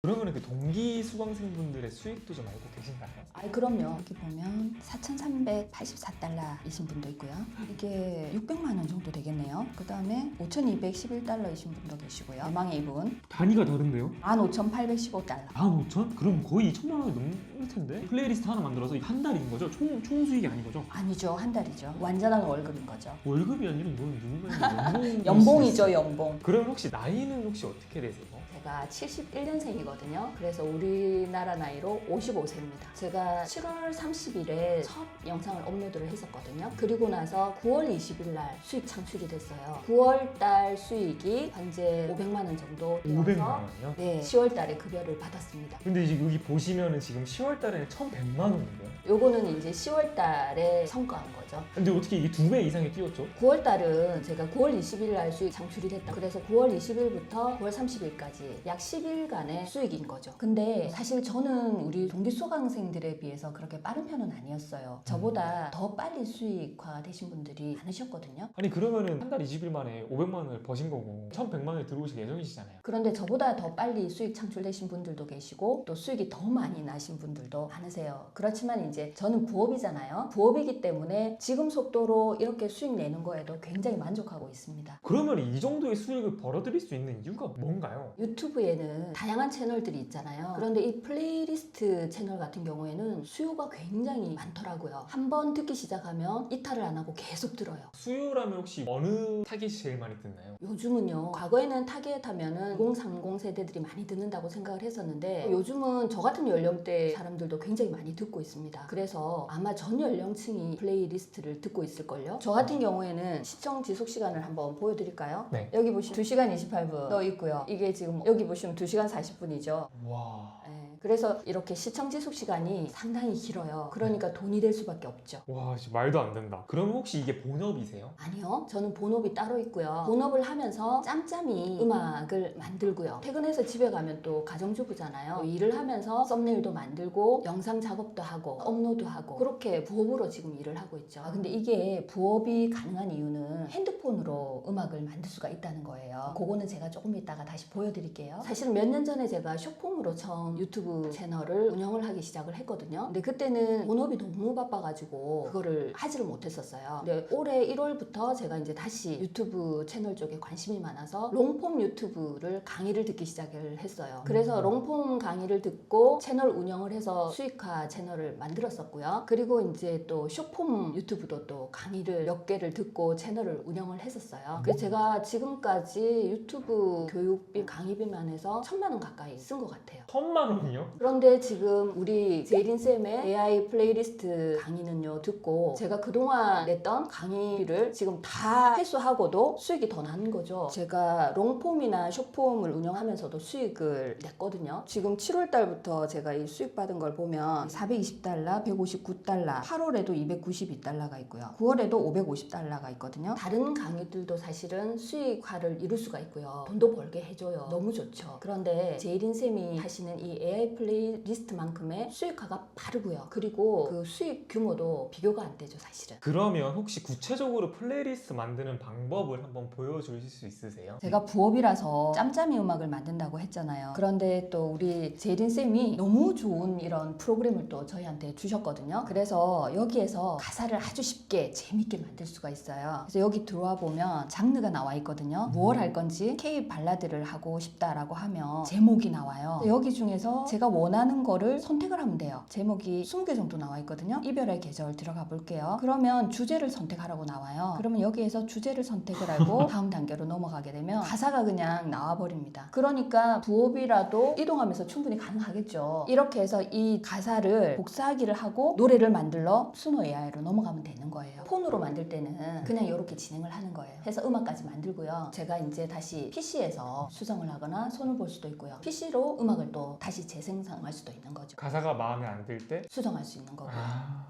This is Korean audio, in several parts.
그러면 그 동기 수강생분들의 수익도 좀 알고 계신가요? 그럼요. 여기 보면 4,384달러이신 분도 있고요. 이게 600만 원 정도 되겠네요. 그 다음에 5,211달러이신 분도 계시고요. 대망의 이분 단위가 다른데요? 15,815달러. 15,000? 그럼 거의 2천만 원이 넘을 텐데? 플레이리스트 하나 만들어서 한 달인 거죠? 총 수익이 아닌 거죠? 아니죠. 한 달이죠. 완전한 월급인 거죠. 월급이 아니라 이건 누군가 연봉 연봉이죠, 연봉. 그럼 혹시 나이는 혹시 어떻게 되세요? 제가 71년생이거든요. 그래서 우리나라 나이로 55세입니다. 제가 7월 30일에 첫 영상을 업로드를 했었거든요. 그리고 나서 9월 20일 날 수익 창출이 됐어요. 9월 달 수익이 현재 500만 원 정도 되어서 500만 원이요? 네, 10월 달에 급여를 받았습니다. 근데 이제 여기 보시면은 지금 10월 달에는 1,100만 원인데요? 요거는 이제 10월 달에 성과한 거죠. 근데 어떻게 이게 2배 이상이 뛰었죠? 9월 달은 제가 9월 20일 날 수익 창출이 됐다. 그래서 9월 20일부터 9월 30일까지 약 10일간의 수익인 거죠. 근데 사실 저는 우리 동기 수강생들에 비해서 그렇게 빠른 편은 아니었어요. 저보다 더 빨리 수익화 되신 분들이 많으셨거든요. 아니 그러면은 한 달 20일 만에 500만 원을 버신 거고 1,100만 원에 들어오실 예정이시잖아요. 그런데 저보다 더 빨리 수익 창출되신 분들도 계시고 또 수익이 더 많이 나신 분들도 많으세요. 그렇지만 이제 저는 부업이잖아요. 부업이기 때문에 지금 속도로 이렇게 수익 내는 거에도 굉장히 만족하고 있습니다. 그러면 이 정도의 수익을 벌어들일 수 있는 이유가 뭔가요? 유튜브에는 다양한 채널들이 있잖아요. 그런데 이 플레이리스트 채널 같은 경우에는 수요가 굉장히 많더라고요. 한번 듣기 시작하면 이탈을 안 하고 계속 들어요. 수요라면 혹시 어느 타깃이 제일 많이 듣나요? 요즘은요. 과거에는 타겟 하면은 2030 세대들이 많이 듣는다고 생각을 했었는데 요즘은 저 같은 연령대 사람들도 굉장히 많이 듣고 있습니다. 그래서 아마 전 연령층이 플레이리스트를 듣고 있을걸요. 저 같은 경우에는 시청 지속 시간을 한번 보여드릴까요? 네. 여기 보시면 2시간 28분 떠 있고요. 이게 지금 여기 보시면 2시간 40분이죠. 와... 그래서 이렇게 시청 지속 시간이 상당히 길어요. 그러니까 돈이 될 수밖에 없죠. 와 진짜 말도 안 된다. 그럼 혹시 이게 본업이세요? 아니요. 저는 본업이 따로 있고요. 본업을 하면서 짬짬이 음악을 만들고요. 퇴근해서 집에 가면 또 가정주부잖아요. 또 일을 하면서 썸네일도 만들고 영상 작업도 하고 업로드하고 그렇게 부업으로 지금 일을 하고 있죠. 근데 이게 부업이 가능한 이유는 핸드폰으로 음악을 만들 수가 있다는 거예요. 그거는 제가 조금 이따가 다시 보여드릴게요. 사실은 몇 년 전에 제가 숏폼으로 처음 유튜브 채널을 운영을 하기 시작을 했거든요. 근데 그때는 본업이 너무 바빠가지고 그거를 하지를 못했었어요. 근데 올해 1월부터 제가 이제 다시 유튜브 채널 쪽에 관심이 많아서 롱폼 유튜브를 강의를 듣기 시작을 했어요. 그래서 롱폼 강의를 듣고 채널 운영을 해서 수익화 채널을 만들었었고요. 그리고 이제 또 숏폼 유튜브도 또 강의를 몇 개를 듣고 채널을 운영을 했었어요. 그래서 제가 지금까지 유튜브 교육비 강의비만 해서 1,000만 원 가까이 쓴 것 같아요. 1,000만 원이요? 그런데 지금 우리 제이린쌤의 AI 플레이리스트 강의는요 듣고 제가 그동안 냈던 강의를 지금 다 회수하고도 수익이 더 나는 거죠. 제가 롱폼이나 숏폼을 운영하면서도 수익을 냈거든요. 지금 7월 달부터 제가 이 수익 받은 걸 보면 420달러, 159달러, 8월에도 292달러가 있고요. 9월에도 550달러가 있거든요. 다른 강의들도 사실은 수익화를 이룰 수가 있고요. 돈도 벌게 해줘요. 너무 좋죠. 그런데 제이린쌤이 하시는 이 AI 플레이리스트만큼의 수익화가 빠르고요. 그리고 그 수익 규모도 비교가 안 되죠, 사실은. 그러면 혹시 구체적으로 플레이리스트 만드는 방법을 한번 보여주실 수 있으세요? 제가 부업이라서 짬짬이 음악을 만든다고 했잖아요. 그런데 또 우리 제이린쌤이 너무 좋은 이런 프로그램을 또 저희한테 주셨거든요. 그래서 여기에서 가사를 아주 쉽게 재밌게 만들 수가 있어요. 그래서 여기 들어와 보면 장르가 나와 있거든요. 무엇 할 건지 K 발라드를 하고 싶다라고 하면 제목이 나와요. 여기 중에서 제가 원하는 거를 선택을 하면 돼요. 제목이 20개 정도 나와 있거든요. 이별의 계절 들어가 볼게요. 그러면 주제를 선택하라고 나와요. 그러면 여기에서 주제를 선택을 하고 다음 단계로 넘어가게 되면 가사가 그냥 나와 버립니다. 그러니까 부업이라도 이동하면서 충분히 가능하겠죠. 이렇게 해서 이 가사를 복사하기를 하고 노래를 만들러 수노 AI로 넘어가면 되는 거예요. 폰으로 만들 때는 그냥 이렇게 진행을 하는 거예요. 해서 음악까지 만들고요. 제가 이제 다시 PC에서 수정을 하거나 손을 볼 수도 있고요. PC로 음악을 또 다시 재생성할 수도 있는 거죠. 가사가 마음에 안 들 때? 수정할 수 있는 거고요.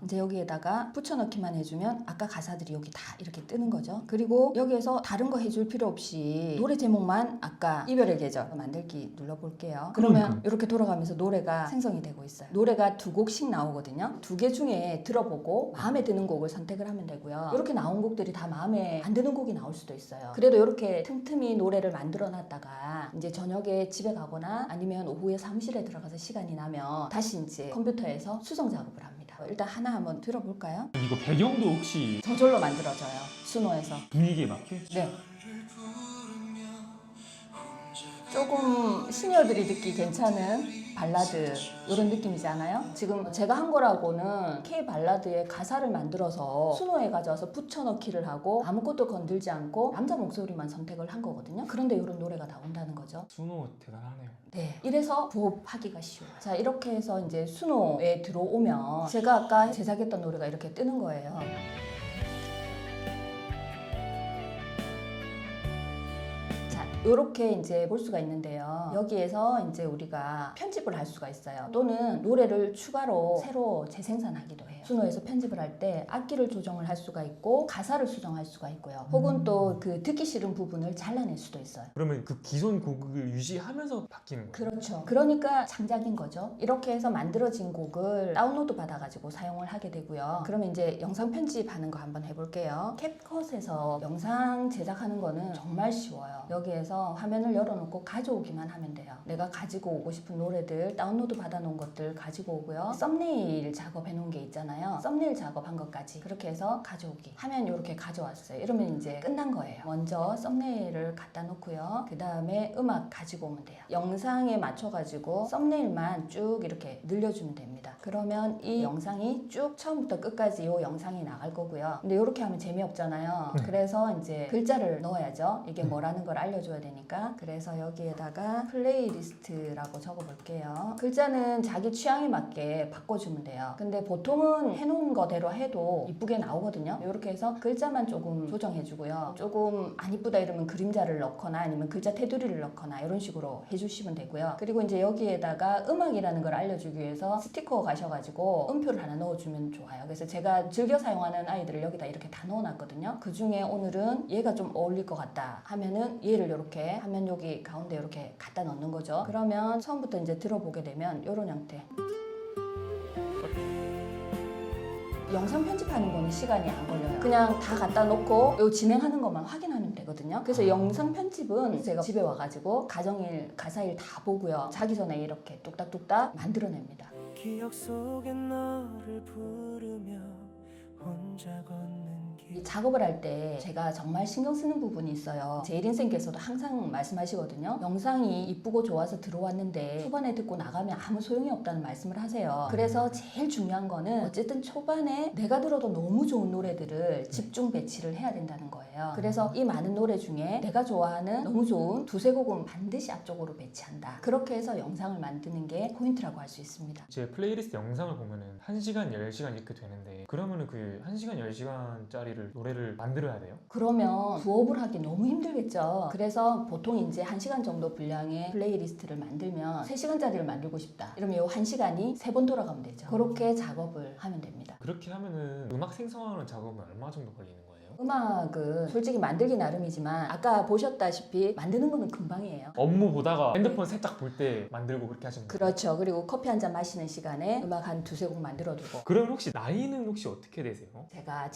이제 여기에다가 붙여넣기만 해주면 아까 가사들이 여기 다 이렇게 뜨는 거죠. 그리고 여기에서 다른 거 해줄 필요 없이 노래 제목만 아까 이별의 계절 만들기 눌러볼게요. 그러면 이렇게 돌아가면서 노래가 생성이 되고 있어요. 노래가 2곡씩 나오거든요. 2개 중에 들어보고 마음에 드는 곡을 선택을 하면 되고요. 이렇게 나온 곡들이 다 마음에 안 드는 곡이 나올 수도 있어요. 그래도 이렇게 틈틈이 노래를 만들어 놨다가 이제 이제 저녁에 집에 가거나 아니면 오후에 사무실에 들어가서 시간이 나면 다시 이제 컴퓨터에서 수정 작업을 합니다. 일단 하나 한번 들어볼까요? 이거 배경도 혹시 저절로 만들어져요. 수노에서. 분위기에 맞게? 네. 조금 시니어들이 듣기 괜찮은 발라드 이런 느낌이지 않아요? 지금 제가 한 거라고는 K 발라드의 가사를 만들어서 수노에 가져와서 붙여넣기를 하고 아무것도 건들지 않고 남자 목소리만 선택을 한 거거든요. 그런데 이런 노래가 나온다는 거죠. 수노 대단하네요. 네, 이래서 부업하기가 쉬워요. 자, 이렇게 해서 이제 수노에 들어오면 제가 아까 제작했던 노래가 이렇게 뜨는 거예요. 이렇게 이제 볼 수가 있는데요. 여기에서 이제 우리가 편집을 할 수가 있어요. 또는 노래를 추가로 새로 재생산하기도 해요. 수노에서 편집을 할 때 악기를 조정을 할 수가 있고 가사를 수정할 수가 있고요. 혹은 또 그 듣기 싫은 부분을 잘라낼 수도 있어요. 그러면 그 기존 곡을 유지하면서 바뀌는 거예요? 그렇죠. 그러니까 창작인 거죠. 이렇게 해서 만들어진 곡을 다운로드 받아가지고 사용을 하게 되고요. 그러면 이제 영상 편집하는 거 한번 해볼게요. 캡컷에서 영상 제작하는 거는 정말 쉬워요. 여기에서 화면을 열어놓고 가져오기만 하면 돼요. 내가 가지고 오고 싶은 노래들 다운로드 받아놓은 것들 가지고 오고요. 썸네일 작업해 놓은 게 있잖아요. 썸네일 작업한 것까지 그렇게 해서 가져오기 하면 이렇게 가져왔어요. 이러면 이제 끝난 거예요. 먼저 썸네일을 갖다 놓고요. 그 다음에 음악 가지고 오면 돼요. 영상에 맞춰가지고 썸네일만 쭉 이렇게 늘려주면 됩니다. 그러면 이 영상이 쭉 처음부터 끝까지 이 영상이 나갈 거고요. 근데 이렇게 하면 재미없잖아요. 그래서 이제 글자를 넣어야죠. 이게 뭐라는 걸 알려줘야 되니까. 그래서 여기에다가 플레이리스트라고 적어볼게요. 글자는 자기 취향에 맞게 바꿔주면 돼요. 근데 보통은 해놓은 거대로 해도 이쁘게 나오거든요. 이렇게 해서 글자만 조금 조정해주고요. 조금 안 이쁘다 이러면 그림자를 넣거나 아니면 글자 테두리를 넣거나 이런 식으로 해주시면 되고요. 그리고 이제 여기에다가 음악이라는 걸 알려주기 위해서 스티커 가셔가지고 음표를 하나 넣어주면 좋아요. 그래서 제가 즐겨 사용하는 아이들을 여기다 이렇게 다 넣어놨거든요. 그 중에 오늘은 얘가 좀 어울릴 것 같다 하면은 얘를 이렇게 하면 여기 가운데 이렇게 갖다 넣는 거죠. 그러면 처음부터 이제 들어보게 되면 이런 형태. 영상 편집하는 거는 시간이 안 걸려요. 그냥 다 갖다 놓고 요 진행하는 것만 확인하면 되거든요. 그래서 영상 편집은 제가 집에 와가지고 가정일, 가사일 다 보고요. 자기 전에 이렇게 뚝딱뚝딱 만들어냅니다. 기억 속에 너를 부르며 혼자 걷는 이 작업을 할 때 제가 정말 신경 쓰는 부분이 있어요. 제일인생께서도 항상 말씀하시거든요. 영상이 이쁘고 좋아서 들어왔는데 초반에 듣고 나가면 아무 소용이 없다는 말씀을 하세요. 그래서 제일 중요한 거는 어쨌든 초반에 내가 들어도 너무 좋은 노래들을 집중 배치를 해야 된다는 거예요. 그래서 이 많은 노래 중에 내가 좋아하는 너무 좋은 두세 곡은 반드시 앞쪽으로 배치한다. 그렇게 해서 영상을 만드는 게 포인트라고 할 수 있습니다. 제 플레이리스트 영상을 보면은 1시간, 10시간 이렇게 되는데 그러면은 그 1시간, 10시간짜리를 노래를 만들어야 돼요? 그러면 부업을 하기 너무 힘들겠죠. 그래서 보통 이제 1시간 정도 분량의 플레이리스트를 만들면 3시간짜리를 만들고 싶다. 이러면 이 1시간이 3번 돌아가면 되죠. 그렇게 작업을 하면 됩니다. 그렇게 하면은 음악 생성하는 작업은 얼마 정도 걸리는 거예요? 음악은 솔직히 만들기 나름이지만 아까 보셨다시피 만드는 거는 금방이에요. 업무 보다가 핸드폰 살짝 볼 때 만들고 그렇게 하시는 거예요? 그렇죠. 그리고 커피 한 잔 마시는 시간에 음악 한 두세 곡 만들어두고. 그러면 혹시 나이는 혹시 어떻게 되세요? 제가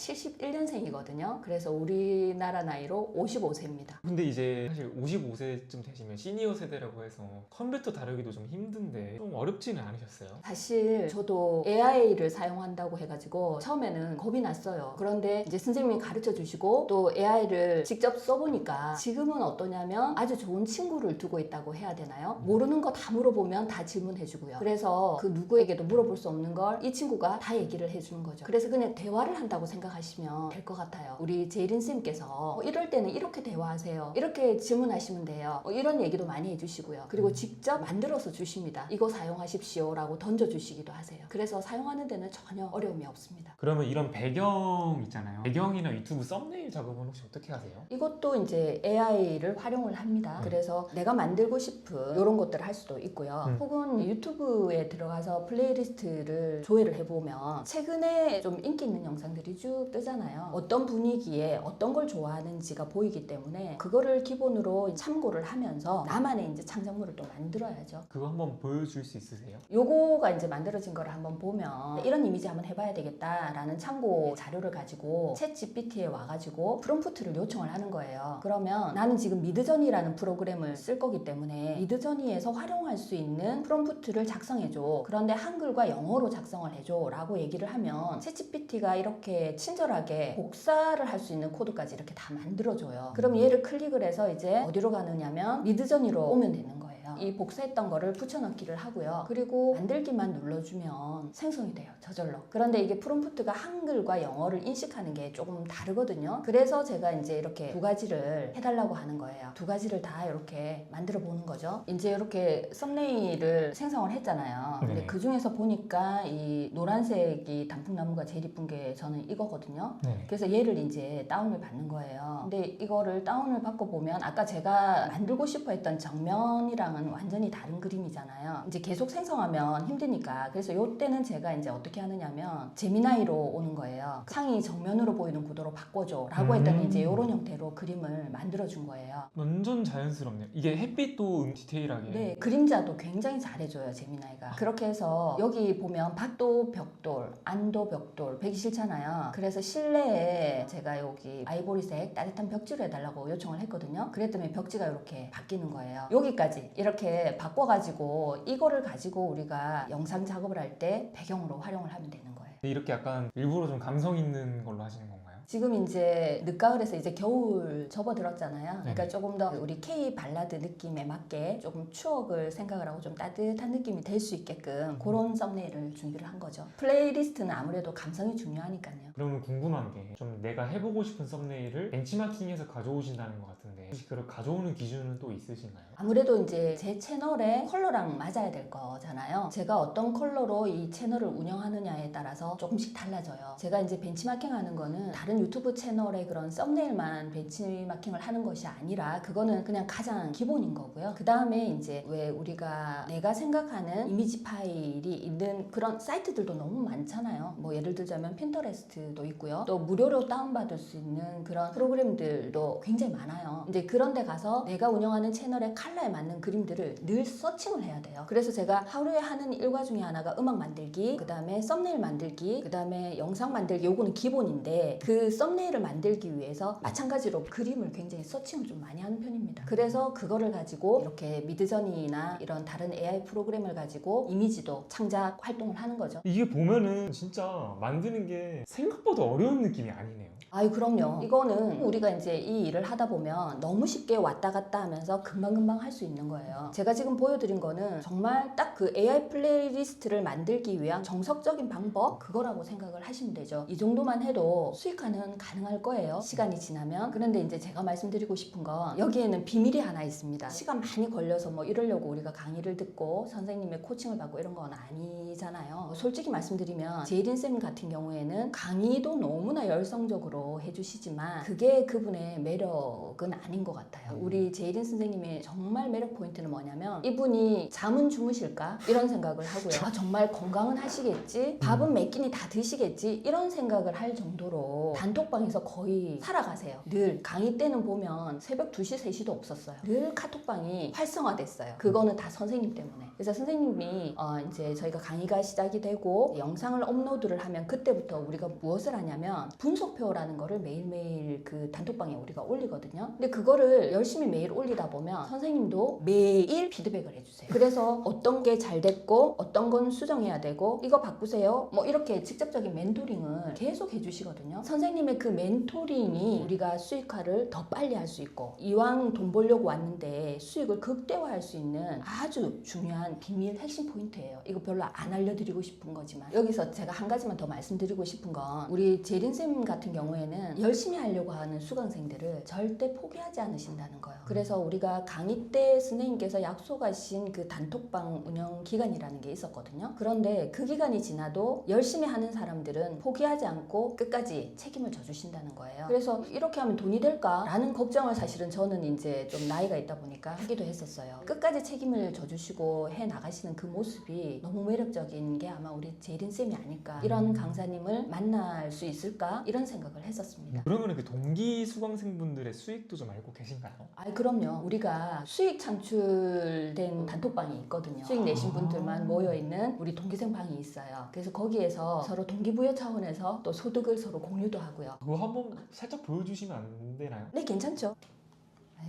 71년생이거든요. 그래서 우리나라 나이로 55세입니다. 근데 이제 사실 55세쯤 되시면 시니어 세대라고 해서 컴퓨터 다루기도 좀 힘든데 좀 어렵지는 않으셨어요? 사실 저도 AI를 사용한다고 해가지고 처음에는 겁이 났어요. 그런데 이제 선생님이 가르쳐 주시고 또 AI를 직접 써보니까 지금은 어떠냐면 아주 좋은 친구를 두고 있다고 해야 되나요? 모르는 거 다 물어보면 다 질문해주고요. 그래서 그 누구에게도 물어볼 수 없는 걸 이 친구가 다 얘기를 해주는 거죠. 그래서 그냥 대화를 한다고 생각하시면 될 것 같아요. 우리 제이린쌤께서 이럴 때는 이렇게 대화하세요. 이렇게 질문하시면 돼요. 이런 얘기도 많이 해주시고요. 그리고 직접 만들어서 주십니다. 이거 사용하십시오 라고 던져주시기도 하세요. 그래서 사용하는 데는 전혀 어려움이 없습니다. 그러면 이런 배경 있잖아요. 배경이나 유튜브 썸네일 작업은 혹시 어떻게 하세요? 이것도 이제 AI를 활용을 합니다. 그래서 내가 만들고 싶은 이런 것들을 할 수도 있고요. 혹은 유튜브에 들어가서 플레이리스트를 조회를 해보면 최근에 좀 인기 있는 영상들이 쭉 뜨잖아요. 어떤 분위기에 어떤 걸 좋아하는지가 보이기 때문에 그거를 기본으로 참고를 하면서 나만의 이제 창작물을 또 만들어야죠. 그거 한번 보여줄 수 있으세요? 요거가 이제 만들어진 거를 한번 보면 이런 이미지 한번 해봐야 되겠다라는 참고 자료를 가지고 챗 GPT에 와가지고 프롬프트를 요청을 하는 거예요. 그러면 나는 지금 미드저니라는 프로그램을 쓸 거기 때문에 미드저니에서 활용할 수 있는 프롬프트를 작성해줘. 그런데 한글과 영어로 작성을 해줘 라고 얘기를 하면 챗GPT가 이렇게 친절하게 복사를 할 수 있는 코드까지 이렇게 다 만들어줘요. 그럼 얘를 클릭을 해서 이제 어디로 가느냐면 미드저니로 오면 되는 거예요. 이 복사했던 거를 붙여넣기를 하고요. 그리고 만들기만 눌러주면 생성이 돼요. 저절로. 그런데 이게 프롬프트가 한글과 영어를 인식하는 게 조금 다르거든요. 그래서 제가 이제 이렇게 두 가지를 해달라고 하는 거예요. 두 가지를 다 이렇게 만들어 보는 거죠. 이제 이렇게 썸네일을 생성을 했잖아요. 근데 네. 그 중에서 보니까 이 노란색이 단풍나무가 제일 이쁜 게 저는 이거거든요. 네. 그래서 얘를 이제 다운을 받는 거예요. 근데 이거를 다운을 받고 보면 아까 제가 만들고 싶어 했던 정면이랑은 완전히 다른 그림이잖아요. 이제 계속 생성하면 힘드니까. 그래서 이때는 제가 이제 어떻게 하느냐면 제미나이로 오는 거예요. 창이 정면으로 보이는 구도로 바꿔줘 라고 했더니 이제 이런 형태로 그림을 만들어준 거예요. 완전 자연스럽네요. 이게 햇빛도 디테일하게. 네, 그림자도 굉장히 잘해줘요, 제미나이가. 그렇게 해서 여기 보면 밖도 벽돌, 안도 벽돌, 벽이 싫잖아요. 그래서 실내에 제가 여기 아이보리색 따뜻한 벽지를 해달라고 요청을 했거든요. 그랬더니 벽지가 이렇게 바뀌는 거예요. 여기까지 이렇게 바꿔가지고 이거를 가지고 우리가 영상 작업을 할 때 배경으로 활용을 하면 되는 거예요. 이렇게 약간 일부러 좀 감성 있는 걸로 하시는 건가요? 지금 이제 늦가을에서 이제 겨울 접어들었잖아요. 그러니까 네. 조금 더 우리 K 발라드 느낌에 맞게 조금 추억을 생각을 하고 좀 따뜻한 느낌이 될 수 있게끔 그런 썸네일을 준비를 한 거죠. 플레이리스트는 아무래도 감성이 중요하니까요. 그러면 궁금한 게 좀 내가 해보고 싶은 썸네일을 벤치마킹해서 가져오신다는 것 같은데 혹시 그걸 가져오는 기준은 또 있으신가요? 아무래도 이제 제 채널의 컬러랑 맞아야 될 거잖아요. 제가 어떤 컬러로 이 채널을 운영하느냐에 따라서 조금씩 달라져요. 제가 이제 벤치마킹 하는 거는 다른 유튜브 채널의 그런 썸네일만 벤치마킹을 하는 것이 아니라 그거는 그냥 가장 기본인 거고요. 그 다음에 이제 왜 우리가 내가 생각하는 이미지 파일이 있는 그런 사이트들도 너무 많잖아요. 뭐 예를 들자면 핀터레스트도 있고요. 또 무료로 다운받을 수 있는 그런 프로그램들도 굉장히 많아요. 이제 그런 데 가서 내가 운영하는 채널의 컬러에 맞는 그림들을 늘 서칭을 해야 돼요. 그래서 제가 하루에 하는 일과 중에 하나가 음악 만들기, 그 다음에 썸네일 만들기, 그 다음에 영상 만들기, 요거는 기본인데 그 썸네일을 만들기 위해서 마찬가지로 그림을 굉장히 서칭을 좀 많이 하는 편입니다. 그래서 그거를 가지고 이렇게 미드저니나 이런 다른 AI 프로그램을 가지고 이미지도 창작 활동을 하는 거죠. 이게 보면은 진짜 만드는 게 생각보다 어려운 느낌이 아니네요. 아유 그럼요. 이거는 우리가 이제 이 일을 하다 보면 너무 쉽게 왔다 갔다 하면서 금방금방 할 수 있는 거예요. 제가 지금 보여드린 거는 정말 딱 그 AI 플레이리스트를 만들기 위한 정석적인 방법 그거라고 생각을 하시면 되죠. 이 정도만 해도 수익화는 가능할 거예요. 시간이 지나면. 그런데 이제 제가 말씀드리고 싶은 건 여기에는 비밀이 하나 있습니다. 시간 많이 걸려서 뭐 이러려고 우리가 강의를 듣고 선생님의 코칭을 받고 이런 건 아니잖아요. 솔직히 말씀드리면 제이린쌤 같은 경우에는 강의도 너무나 열성적으로 해주시지만 그게 그분의 매력은 아닌 것 같아요. 우리 제이린 선생님의 정말 매력 포인트는 뭐냐면 이분이 잠은 주무실까? 이런 생각을 하고요. 아, 정말 건강은 하시겠지? 밥은 몇 끼니 다 드시겠지? 이런 생각을 할 정도로 단톡방에서 거의 살아가세요. 늘 강의 때는 보면 새벽 2시, 3시도 없었어요. 늘 카톡방이 활성화됐어요. 그거는 다 선생님 때문에. 그래서 선생님이 이제 저희가 강의가 시작이 되고 영상을 업로드를 하면 그때부터 우리가 무엇을 하냐면 분석표라는 거를 매일매일 그 단톡방에 우리가 올리거든요. 근데 그거를 열심히 매일 올리다 보면 선생님도 매일 피드백을 해주세요. 그래서 어떤 게 잘 됐고 어떤 건 수정해야 되고 이거 바꾸세요. 뭐 이렇게 직접적인 멘토링을 계속 해주시거든요. 선생님의 그 멘토링이 우리가 수익화를 더 빨리 할 수 있고 이왕 돈 벌려고 왔는데 수익을 극대화할 수 있는 아주 중요한 비밀 핵심 포인트예요. 이거 별로 안 알려드리고 싶은 거지만 여기서 제가 한 가지만 더 말씀드리고 싶은 건 우리 제린쌤 같은 경우에는 열심히 하려고 하는 수강생들을 절대 포기하지 않으신다는 거예요. 그래서 우리가 강의 때 선생님께서 약속하신 그 단톡방 운영 기간이라는 게 있었거든요. 그런데 그 기간이 지나도 열심히 하는 사람들은 포기하지 않고 끝까지 책임을 져주신다는 거예요. 그래서 이렇게 하면 돈이 될까라는 걱정을 사실은 저는 이제 좀 나이가 있다 보니까 하기도 했었어요. 끝까지 책임을 져주시고 해 나가시는 그 모습이 너무 매력적인 게 아마 우리 제린쌤이 아닐까. 이런 강사님을 만날 수 있을까 이런 생각을 했었습니다. 그러면 그 동기 수강생분들의 수익도 좀 알고 계신가요? 그럼요. 우리가 수익 창출된 단톡방이 있거든요. 수익 내신 분들만 모여있는 우리 동기생 방이 있어요. 그래서 거기에서 서로 동기부여 차원에서 또 소득을 서로 공유도 하고 하고요. 그거 한번 살짝 보여주시면 안 되나요? 네, 괜찮죠?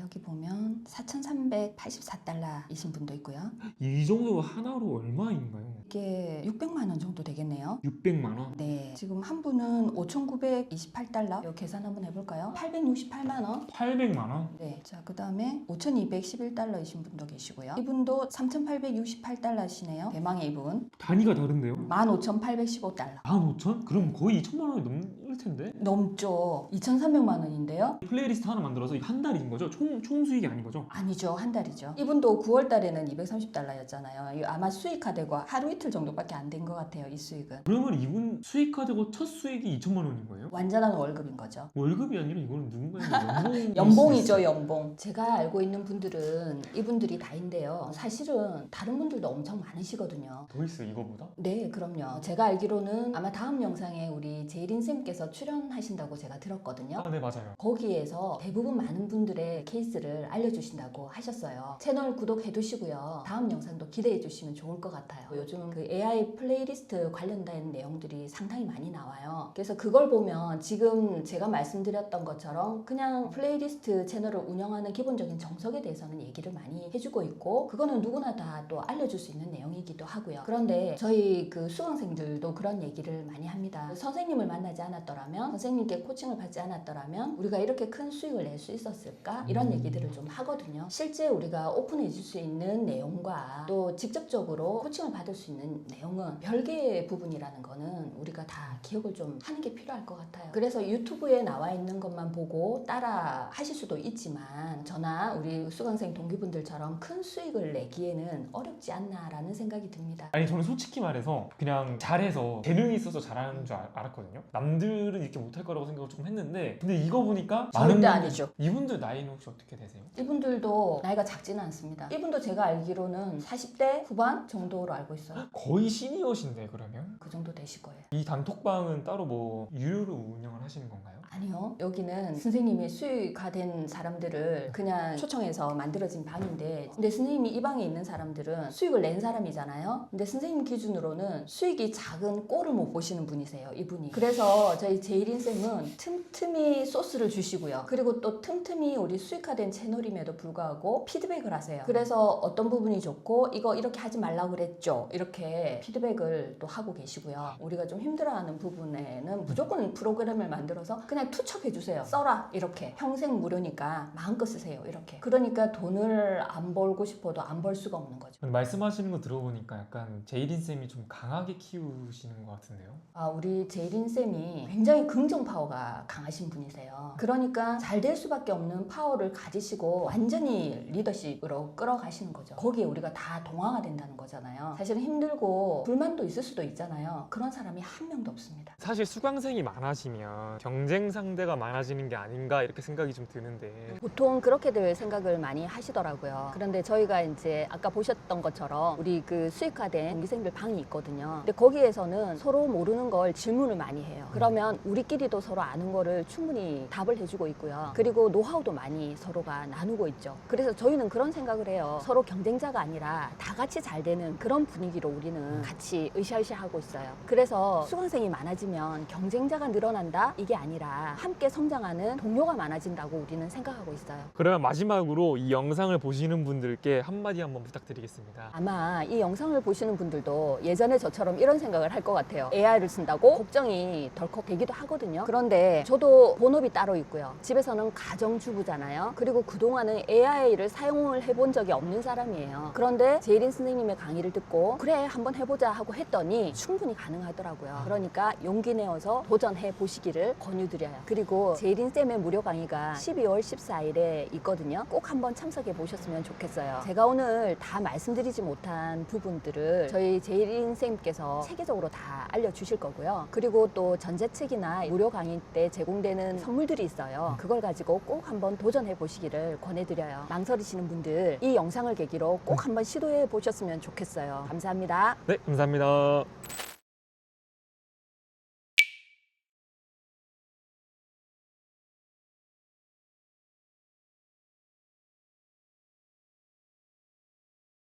여기 보면 4,384달러이신 분도 있고요. 이 정도 하나로 얼마인가요? 이게 600만 원 정도 되겠네요. 600만 원? 네, 지금 한 분은 5,928달러. 이거 계산 한번 해볼까요? 868만 원. 800만 원? 네, 자, 그 다음에 5,211달러이신 분도 계시고요. 이분도 3,868달러시네요. 대망의 이분. 단위가 다른데요? 15,815달러. 15,000? 그럼 거의 2천만 원이 넘을 텐데? 넘죠. 2,300만 원인데요. 플레이리스트 하나 만들어서 한 달인 거죠? 총 수익이 아닌 거죠? 아니죠, 한 달이죠. 이분도 9월 달에는 230달러였잖아요. 아마 수익화되고 하루 이틀 정도밖에 안 된 것 같아요, 이 수익은. 그러면 이분 수익화되고 첫 수익이 2천만 원인 거예요? 완전한 월급인 거죠. 월급이 아니라 이거는 누군가의 연봉이죠, 연봉. 제가 알고 있는 분들은 이분들이 다인데요. 사실은 다른 분들도 엄청 많으시거든요. 더 있어요, 이거보다? 네, 그럼요. 제가 알기로는 아마 다음 영상에 우리 제이린쌤께서 출연하신다고 제가 들었거든요. 아, 네, 맞아요. 거기에서 대부분 많은 분들의 케이스를 알려주신다고 하셨어요. 채널 구독해두시고요. 다음 영상도 기대해주시면 좋을 것 같아요. 요즘 그 AI 플레이리스트 관련된 내용들이 상당히 많이 나와요. 그래서 그걸 보면 지금 제가 말씀드렸던 것처럼 그냥 플레이리스트 채널을 운영하는 기본적인 정석에 대해서는 얘기를 많이 해주고 있고, 그거는 누구나 다 또 알려줄 수 있는 내용이기도 하고요. 그런데 저희 그 수강생들도 그런 얘기를 많이 합니다. 선생님을 만나지 않았더라면, 선생님께 코칭을 받지 않았더라면 우리가 이렇게 큰 수익을 낼 수 있었을까? 이런 얘기들을 좀 하거든요. 실제 우리가 오픈해 줄 수 있는 내용과 또 직접적으로 코칭을 받을 수 있는 내용은 별개의 부분이라는 거는 우리가 다 기억을 좀 하는 게 필요할 것 같아요. 그래서 유튜브에 나와 있는 것만 보고 따라 하실 수도 있지만, 저나 우리 수강생 동기분들처럼 큰 수익을 내기에는 어렵지 않나라는 생각이 듭니다. 아니, 저는 솔직히 말해서 그냥 잘해서 재능이 있어서 잘하는 줄 알았거든요. 남들은 이렇게 못할 거라고 생각을 조금 했는데, 근데 이거 보니까 절대 아니죠. 이분들 나이는 혹시 어떻게 되세요? 이분들도 나이가 작지는 않습니다. 이분도 제가 알기로는 40대 후반 정도로 알고 있어요. 거의 시니어신데, 그러면? 그 정도 되실 거예요. 이 단톡방은 따로 뭐 유료로 운영을 하시는 건가요? 아니요. 여기는 선생님이 수익화된 사람들을 그냥 초청해서 만들어진 방인데, 근데 선생님이 이 방에 있는 사람들은 수익을 낸 사람이잖아요. 근데 선생님 기준으로는 수익이 작은 꼴을 못 보시는 분이세요, 이분이. 그래서 저희 제이린쌤은 틈틈이 소스를 주시고요. 그리고 또 틈틈이 우리 수익화된 채널임에도 불구하고 피드백을 하세요. 그래서 어떤 부분이 좋고 이거 이렇게 하지 말라고 그랬죠, 이렇게 피드백을 또 하고 계시고요. 우리가 좀 힘들어하는 부분에는 무조건 프로그램을 만들어서 그냥 투척해 주세요. 써라, 이렇게. 평생 무료니까 마음껏 쓰세요, 이렇게. 그러니까 돈을 안 벌고 싶어도 안 벌 수가 없는 거죠. 말씀하시는 거 들어보니까 약간 제이린쌤이 좀 강하게 키우시는 것 같은데요? 우리 제이린쌤이 굉장히 긍정 파워가 강하신 분이세요. 그러니까 잘 될 수밖에 없는 파워를 가지시고 완전히 리더십으로 끌어가시는 거죠. 거기에 우리가 다 동화가 된다는 거잖아요. 사실은 힘들고 불만도 있을 수도 있잖아요. 그런 사람이 한 명도 없습니다. 사실 수강생이 많아지면 경쟁 상대가 많아지는 게 아닌가 이렇게 생각이 좀 드는데, 보통 그렇게들 생각을 많이 하시더라고요. 그런데 저희가 이제 아까 보셨던 것처럼 우리 그 수익화된 동기생들 방이 있거든요. 근데 거기에서는 서로 모르는 걸 질문을 많이 해요. 그러면 우리끼리도 서로 아는 거를 충분히 답을 해주고 있고요. 그리고 노하우도 많이 서로가 나누고 있죠. 그래서 저희는 그런 생각을 해요. 서로 경쟁자가 아니라 다 같이 잘 되는 그런 분위기로 우리는 같이 으쌰으쌰 하고 있어요. 그래서 수강생이 많아지면 경쟁자가 늘어난다, 이게 아니라 함께 성장하는 동료가 많아진다고 우리는 생각하고 있어요. 그러면 마지막으로 이 영상을 보시는 분들께 한마디 한번 부탁드리겠습니다. 아마 이 영상을 보시는 분들도 예전에 저처럼 이런 생각을 할 것 같아요. AI를 쓴다고 걱정이 덜컥 되기도 하거든요. 그런데 저도 본업이 따로 있고요. 집에서는 가정주부잖아요. 그리고 그동안은 AI를 사용을 해본 적이 없는 사람이에요. 그런데 제이린 선생님의 강의를 듣고 그래 한번 해보자 하고 했더니 충분히 가능하더라고요. 그러니까 용기 내어서 도전해 보시기를 권유드려요. 그리고 제이린 쌤의 무료 강의가 12월 14일에 있거든요. 꼭 한번 참석해 보셨으면 좋겠어요. 제가 오늘 다 말씀드리지 못한 부분들을 저희 제이린 쌤께서 체계적으로 다 알려주실 거고요. 그리고 또 전자책이나 무료 강의 때 제공되는 선물들이 있어요. 그걸 가지고 꼭 한번 도전해 보시기를 권해드려요. 망설이시는 분들 이 영상을 계기로 꼭 한번 시도해 보셨으면 좋겠어요. 감사합니다. 네, 감사합니다.